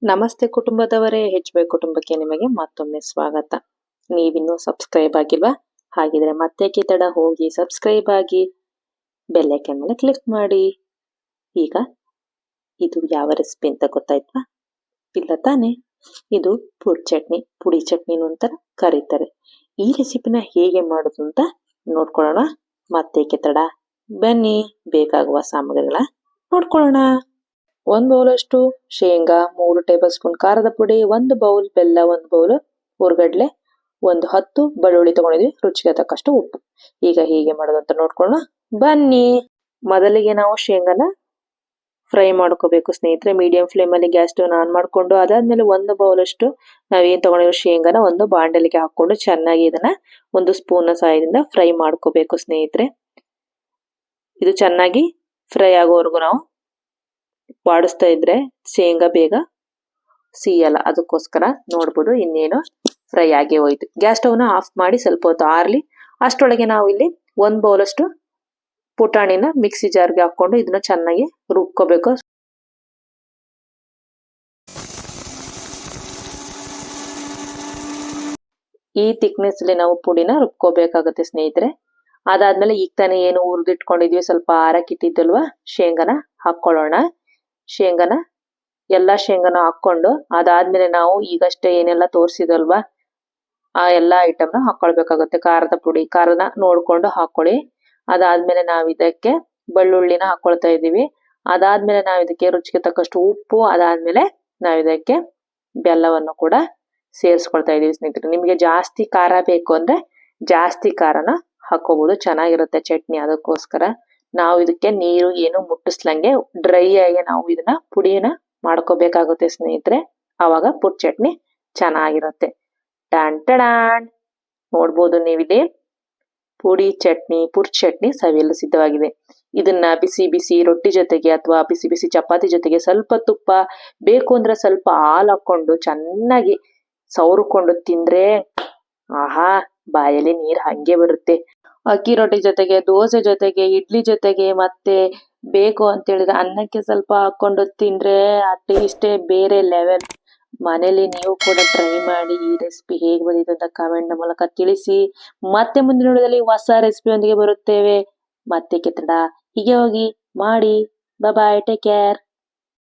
ನಮಸ್ತೆ ಕುಟುಂಬದವರೇ, HB ಕುಟುಂಬಕ್ಕೆ ನಿಮಗೆ ಮತ್ತೊಮ್ಮೆ ಸ್ವಾಗತ. ನೀವಿನ್ನೂ ಸಬ್ಸ್ಕ್ರೈಬ್ ಆಗಿಲ್ವಾ? ಹಾಗಿದ್ರೆ ಮತ್ತೆ ತಡ, ಹೋಗಿ ಸಬ್ಸ್ಕ್ರೈಬ್ ಆಗಿ ಬೆಲ್ ಐಕಾನ್ ಮೇಲೆ ಕ್ಲಿಕ್ ಮಾಡಿ. ಈಗ ಇದು ಯಾವ ರೆಸಿಪಿ ಅಂತ ಗೊತ್ತಾಯ್ತಾ? ಇಲ್ಲ ತಾನೆ? ಇದು ಪುಡಿ ಚಟ್ನಿನೂ ಅಂತಾರ ಕರೀತಾರೆ. ಈ ರೆಸಿಪಿನ ಹೇಗೆ ಮಾಡೋದು ಅಂತ ನೋಡ್ಕೊಳ್ಳೋಣ. ಮತ್ತೆ ತಡ, ಬನ್ನಿ ಬೇಕಾಗುವ ಸಾಮಗ್ರಿಗಳ ನೋಡ್ಕೊಳ್ಳೋಣ. 1 ಬೌಲಷ್ಟು ಶೇಂಗಾ, 3 ಟೇಬಲ್ ಸ್ಪೂನ್ ಖಾರದ ಪುಡಿ, 1 ಬೌಲ್ ಬೆಲ್ಲ, 1 ಬೌಲ್ ಹುರ್ಗಡ್ಲೆ, 10 ಬೆಳ್ಳುಳ್ಳಿ ತಗೊಂಡಿದ್ವಿ, ರುಚಿಗೆ ತಕ್ಕಷ್ಟು ಉಪ್ಪು. ಈಗ ಹೇಗೆ ಮಾಡೋದು ಅಂತ ನೋಡ್ಕೊಳ್ಳೋಣ ಬನ್ನಿ. ಮೊದಲಿಗೆ ನಾವು ಶೇಂಗಾನ ಫ್ರೈ ಮಾಡ್ಕೋಬೇಕು ಸ್ನೇಹಿತರೆ. ಮೀಡಿಯಂ ಫ್ಲೇಮಲ್ಲಿ ಗ್ಯಾಸ್ ಸ್ಟವ್ ಆನ್ ಮಾಡ್ಕೊಂಡು, ಅದಾದ್ಮೇಲೆ 1 ಬೌಲಷ್ಟು ನಾವೇನ್ ತಗೊಂಡಿರೋ ಶೇಂಗಾನ ಒಂದು ಬಾಂಡಲಿಗೆ ಹಾಕೊಂಡು ಚೆನ್ನಾಗಿ ಇದನ್ನ 1 ಸ್ಪೂನ್ ಸಹಾಯದಿಂದ ಫ್ರೈ ಮಾಡ್ಕೋಬೇಕು ಸ್ನೇಹಿತರೆ. ಇದು ಚೆನ್ನಾಗಿ ಫ್ರೈ ಆಗೋವರೆಗೂ ನಾವು ಬಾಡಿಸ್ತಾ ಇದ್ರೆ ಶೇಂಗಾ ಬೇಗ ಸಿಯಲ್ಲ. ಅದಕ್ಕೋಸ್ಕರ ನೋಡ್ಬೋದು ಇನ್ನೇನು ಫ್ರೈ ಆಗಿ ಹೋಯ್ತು. ಗ್ಯಾಸ್ ಸ್ಟವ್ನ ಆಫ್ ಮಾಡಿ ಸ್ವಲ್ಪ ಹೊತ್ತು ಆರ್ಲಿ. ಅಷ್ಟರೊಳಗೆ ನಾವು ಇಲ್ಲಿ 1 ಬೌಲಷ್ಟು ಪುಟಾಣಿನ ಮಿಕ್ಸಿ ಜಾರ್ಗೆ ಹಾಕೊಂಡು ಇದನ್ನ ಚೆನ್ನಾಗಿ ರುಬ್ಕೋಬೇಕು. ಈ ಥಿಕ್ನೆಸ್ ಅಲ್ಲಿ ನಾವು ಪುಡಿನ ರುಬ್ಕೋಬೇಕಾಗತ್ತೆ ಸ್ನೇಹಿತರೆ. ಅದಾದ್ಮೇಲೆ ಈಗ ತಾನೇ ಏನು ಹುರಿದಿಟ್ಕೊಂಡಿದ್ವಿ, ಸ್ವಲ್ಪ ಆರಕ್ಕಿಟ್ಟಿದ್ದಲ್ವಾ ಶೇಂಗಾನ ಹಾಕೊಳ್ಳೋಣ. ಎಲ್ಲಾ ಶೇಂಗಾನ ಹಾಕೊಂಡು ಅದಾದ್ಮೇಲೆ ನಾವು ಈಗಷ್ಟೇ ಏನೆಲ್ಲ ತೋರಿಸಿದಲ್ವಾ ಆ ಎಲ್ಲಾ ಐಟಮ್ನ ಹಾಕೊಳ್ಬೇಕಾಗುತ್ತೆ. ಖಾರನ ನೋಡ್ಕೊಂಡು ಹಾಕೊಳ್ಳಿ. ಅದಾದ್ಮೇಲೆ ನಾವು ಇದಕ್ಕೆ ಬೆಳ್ಳುಳ್ಳಿನ ಹಾಕೊಳ್ತಾ ಇದೀವಿ. ಅದಾದ್ಮೇಲೆ ನಾವು ಇದಕ್ಕೆ ರುಚಿಗೆ ತಕ್ಕಷ್ಟು ಉಪ್ಪು, ಅದಾದ್ಮೇಲೆ ನಾವು ಇದಕ್ಕೆ ಬೆಲ್ಲವನ್ನು ಕೂಡ ಸೇರಿಸ್ಕೊಳ್ತಾ ಇದೀವಿ ಸ್ನೇಹಿತರೆ. ನಿಮ್ಗೆ ಜಾಸ್ತಿ ಖಾರ ಬೇಕು ಅಂದ್ರೆ ಜಾಸ್ತಿ ಖಾರನ ಹಾಕೋಬಹುದು, ಚೆನ್ನಾಗಿರುತ್ತೆ ಚಟ್ನಿ. ಅದಕ್ಕೋಸ್ಕರ ನಾವು ಇದಕ್ಕೆ ನೀರು ಏನು ಮುಟ್ಟಿಸ್ಲಂಗೆ ಡ್ರೈ ಆಗಿ ನಾವು ಇದನ್ನ ಪುಡಿನ ಮಾಡ್ಕೋಬೇಕಾಗುತ್ತೆ ಸ್ನೇಹಿತರೆ. ಆವಾಗ ಪುಡಿ ಚಟ್ನಿ ಚೆನ್ನಾಗಿರುತ್ತೆ. ಟಡಾನ್, ನೋಡ್ಬೋದು ನೀವಿದೆ ಪುಡಿ ಚಟ್ನಿ ಸವಿಯಲು ಸಿದ್ಧವಾಗಿದೆ. ಇದನ್ನ ಬಿಸಿ ಬಿಸಿ ರೊಟ್ಟಿ ಜೊತೆಗೆ ಅಥವಾ ಬಿಸಿ ಬಿಸಿ ಚಪಾತಿ ಜೊತೆಗೆ ಸ್ವಲ್ಪ ತುಪ್ಪ ಬೇಕು ಅಂದ್ರೆ ಸ್ವಲ್ಪ ಹಾಲು ಹಾಕೊಂಡು ಚೆನ್ನಾಗಿ ಸವರ್ಕೊಂಡು ತಿಂದ್ರೆ ಆಹಾ, ಬಾಯಲ್ಲಿ ನೀರ್ ಹಂಗೆ ಬರುತ್ತೆ. ಅಕ್ಕಿ ರೊಟ್ಟಿ ಜೊತೆಗೆ, ದೋಸೆ ಜೊತೆಗೆ, ಇಡ್ಲಿ ಜೊತೆಗೆ, ಮತ್ತೆ ಬೇಕು ಅಂತ ಹೇಳಿದ್ರೆ ಅನ್ನಕ್ಕೆ ಸ್ವಲ್ಪ ಹಾಕೊಂಡು ತಿಂದ್ರೆ ಆ ಟೇಸ್ಟೇ ಬೇರೆ ಲೆವೆಲ್. ಮನೇಲಿ ನೀವು ಕೂಡ ಟ್ರೈ ಮಾಡಿ. ಈ ರೆಸಿಪಿ ಹೇಗೆ ಬಂದಿದೆ ಅಂತ ಕಾಮೆಂಟ್ ಮೂಲಕ ತಿಳಿಸಿ. ಮತ್ತೆ ಮುಂದಿನ ವಿಡಿಯೋದಲ್ಲಿ ಹೊಸ ರೆಸಿಪಿಯೊಂದಿಗೆ ಬರುತ್ತೇವೆ. ಮತ್ತೆ ತಡ, ಹೀಗೆ ಹೋಗಿ ಮಾಡಿ. ಬಾಯ್, ಟೇಕ್ ಕೇರ್.